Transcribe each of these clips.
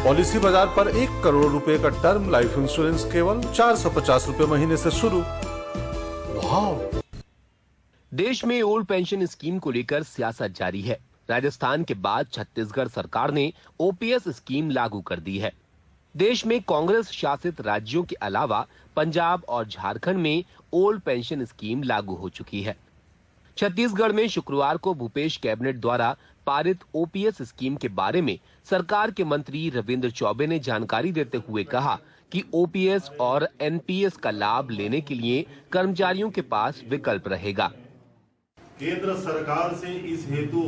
Policy बाजार पर 1 करोड़ रुपए का टर्म लाइफ इंश्योरेंस केवल 450 रुपए महीने से शुरू। वाह! देश में ओल्ड पेंशन स्कीम को लेकर सियासत जारी है। राजस्थान के बाद छत्तीसगढ़ सरकार ने ओपीएस स्कीम लागू कर दी है। देश में कांग्रेस शासित राज्यों के अलावा पंजाब और झारखंड में ओल्ड पेंशन स्कीम लागू हो चुकी है। छत्तीसगढ़ में शुक्रवार को भूपेश कैबिनेट द्वारा पारित ओपीएस स्कीम के बारे में सरकार के मंत्री रविंद्र चौबे ने जानकारी देते हुए कहा कि ओपीएस और एनपीएस का लाभ लेने के लिए कर्मचारियों के पास विकल्प रहेगा। केंद्र सरकार से इस हेतु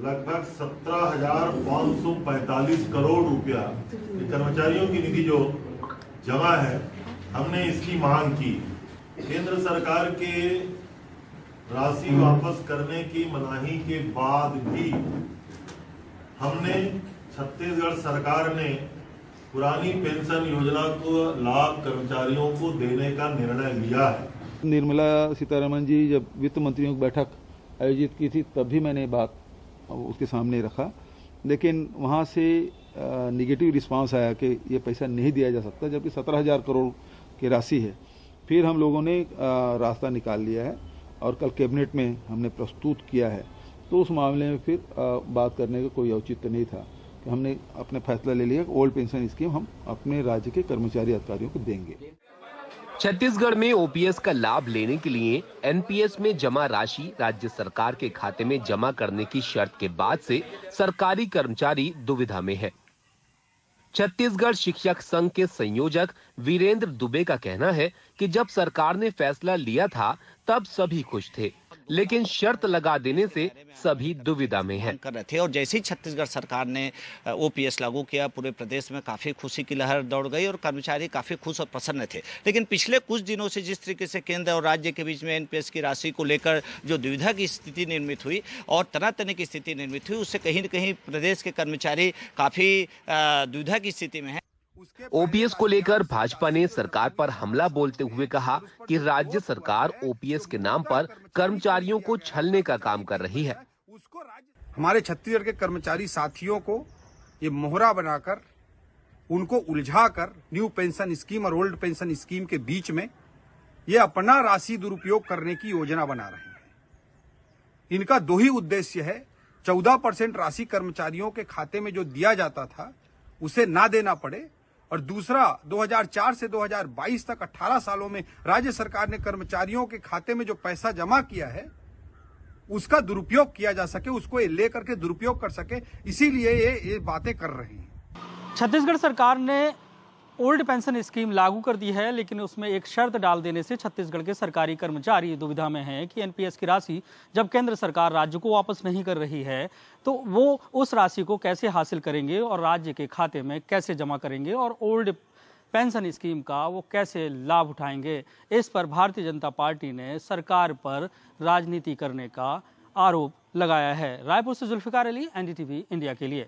लगभग 17,545 करोड़ रुपया कर्मचारियों की निधि जो जमा है, हमने इसकी मांग की। केंद्र सरकार के राशि वापस करने की मनाही के बाद भी हमने छत्तीसगढ़ सरकार ने पुरानी पेंशन योजना को लाभ कर्मचारियों को देने का निर्णय लिया है। निर्मला सीतारमण जी जब वित्त मंत्रियों की बैठक आयोजित की थी तब भी मैंने बात उसके सामने रखा, लेकिन वहां से निगेटिव रिस्पांस आया कि ये पैसा नहीं दिया जा सकता, जबकि 17,000 करोड़ की राशि है। फिर हम लोगों ने रास्ता निकाल लिया है और कल कैबिनेट में हमने प्रस्तुत किया है। तो उस मामले में फिर बात करने का कोई औचित्य नहीं था कि हमने अपने फैसला ले लिया। ओल्ड पेंशन स्कीम हम अपने राज्य के कर्मचारी अधिकारियों को देंगे। छत्तीसगढ़ में ओपीएस का लाभ लेने के लिए एनपीएस में जमा राशि राज्य सरकार के खाते में जमा करने की शर्त के बाद से सरकारी कर्मचारी दुविधा में है। छत्तीसगढ़ शिक्षक संघ के संयोजक वीरेंद्र दुबे का कहना है कि जब सरकार ने फैसला लिया था तब सभी खुश थे, लेकिन शर्त लगा देने से सभी दुविधा में हैं। कर रहे थे और जैसे ही छत्तीसगढ़ सरकार ने ओपीएस लागू किया, पूरे प्रदेश में काफी खुशी की लहर दौड़ गई और कर्मचारी काफी खुश और प्रसन्न थे। लेकिन पिछले कुछ दिनों से जिस तरीके से केंद्र और राज्य के बीच में एनपीएस की राशि को लेकर जो दुविधा की स्थिति निर्मित हुई और तनातनी की स्थिति निर्मित हुई, उससे कहीं न कहीं प्रदेश के कर्मचारी काफी दुविधा की स्थिति में है। ओपीएस को लेकर भाजपा ने सरकार पर हमला बोलते हुए कहा कि राज्य सरकार ओपीएस के नाम पर कर्मचारियों को छलने का काम कर रही है। हमारे छत्तीसगढ़ के कर्मचारी साथियों को ये मोहरा बनाकर उनको उलझाकर न्यू पेंशन स्कीम और ओल्ड पेंशन स्कीम के बीच में ये अपना राशि दुरुपयोग करने की योजना बना रहे हैं। इनका दो ही उद्देश्य है, 14% राशि कर्मचारियों के खाते में जो दिया जाता था उसे ना देना पड़े, और दूसरा 2004 से 2022 तक 18 सालों में राज्य सरकार ने कर्मचारियों के खाते में जो पैसा जमा किया है उसका दुरुपयोग किया जा सके, उसको लेकर के दुरुपयोग कर सके, इसीलिए ये बातें कर रहे हैं। छत्तीसगढ़ सरकार ने ओल्ड पेंशन स्कीम लागू कर दी है, लेकिन उसमें एक शर्त डाल देने से छत्तीसगढ़ के सरकारी कर्मचारी दुविधा में हैं कि एनपीएस की राशि जब केंद्र सरकार राज्य को वापस नहीं कर रही है तो वो उस राशि को कैसे हासिल करेंगे और राज्य के खाते में कैसे जमा करेंगे और ओल्ड पेंशन स्कीम का वो कैसे लाभ उठाएंगे। इस पर भारतीय जनता पार्टी ने सरकार पर राजनीति करने का आरोप लगाया है। रायपुर से जुल्फिकार अली, एनडीटीवी इंडिया के लिए।